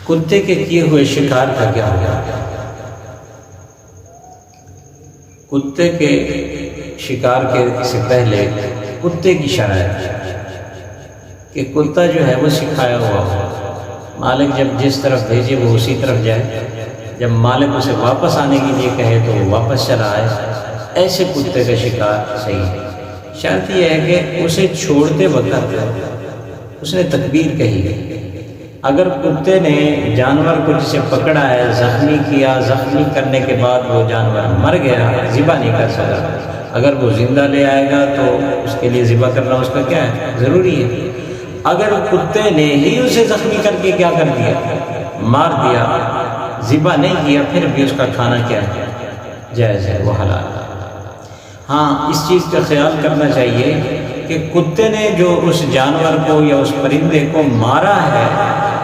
کتے کے کیے ہوئے شکار کا کیا ہوگا؟ کتے کے شکار کے سے پہلے کتے کی شرائط کہ کتا جو ہے وہ سکھایا ہوا ہو، مالک جب جس طرف بھیجے وہ اسی طرف جائے، جب مالک اسے واپس آنے کے لیے کہے تو وہ واپس چلا آئے، ایسے کتے کا شکار صحیح ہے۔ شرط یہ ہے کہ اسے چھوڑتے وقت اس نے تکبیر کہی۔ اگر کتے نے جانور کو جسے پکڑا ہے زخمی کیا، زخمی کرنے کے بعد وہ جانور مر گیا، ذبح نہیں کر سکتا، اگر وہ زندہ لے آئے گا تو اس کے لیے ذبح کرنا اس کا کیا ہے؟ ضروری ہے۔ اگر کتے نے ہی اسے زخمی کر کے کیا کر دیا؟ مار دیا، ذبح نہیں کیا، پھر بھی اس کا کھانا کیا ہے؟ جائز ہے، وہ حلال ہے۔ ہاں اس چیز کا خیال کرنا چاہیے کہ کتے نے جو اس جانور کو یا اس پرندے کو مارا ہے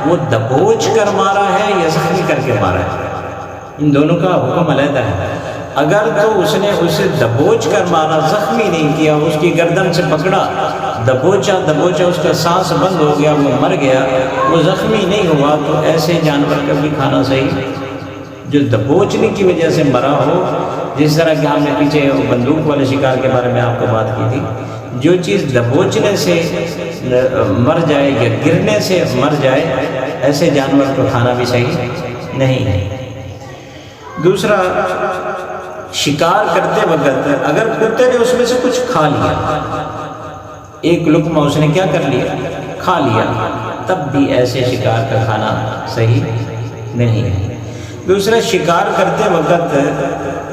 وہ دبوچ کر مارا ہے یا زخمی کر کے مارا ہے، ان دونوں کا حکم علیحدہ ہے۔ اگر تو اس نے اسے دبوچ کر مارا، زخمی نہیں کیا، اس کی گردن سے پکڑا، دبوچا اس کا سانس بند ہو گیا، وہ مر گیا، وہ زخمی نہیں ہوا، تو ایسے جانور کا بھی کھانا صحیح۔ جو دبوچنے کی وجہ سے مرا ہو، جس طرح کہ ہم نے پیچھے بندوق والے شکار کے بارے میں آپ کو بات کی تھی، جو چیز دبوچنے سے مر جائے یا گرنے سے مر جائے، ایسے جانور کو کھانا بھی صحیح نہیں ہے۔ دوسرا، شکار کرتے وقت اگر کتے نے اس میں سے کچھ کھا لیا، ایک لقمہ اس نے کیا کر لیا؟ کھا لیا، تب بھی ایسے شکار کا کھانا صحیح نہیں ہے۔ دوسرا، شکار کرتے وقت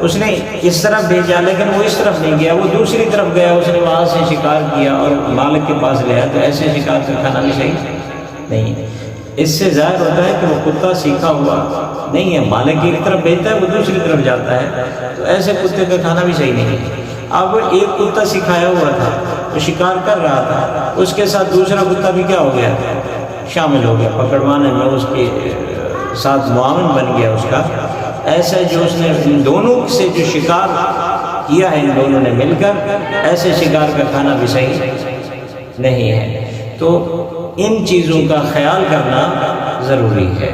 اس نے اس طرف بھیجا لیکن وہ اس طرف نہیں گیا، وہ دوسری طرف گیا، اس نے وہاں سے شکار کیا اور مالک کے پاس لے آیا، تو ایسے شکار کا کھانا بھی صحیح نہیں ہے۔ اس سے ظاہر ہوتا ہے کہ وہ کتا سیکھا ہوا نہیں ہے، مالک ایک طرف بھیجتا ہے، وہ دوسری طرف جاتا ہے، تو ایسے کتے کا کھانا بھی صحیح نہیں ہے۔ اب ایک کتا سکھایا ہوا تھا، وہ شکار کر رہا تھا، اس کے ساتھ دوسرا کتا بھی کیا ہو گیا؟ شامل ہو گیا، پکڑوانے میں اس کے ساتھ معاون بن گیا اس کا۔ ایسا جو اس نے ان دونوں سے جو شکار کیا ہے، ان دونوں نے مل کر، ایسے شکار کا کھانا بھی صحیح نہیں ہے۔ تو ان چیزوں کا خیال کرنا ضروری ہے۔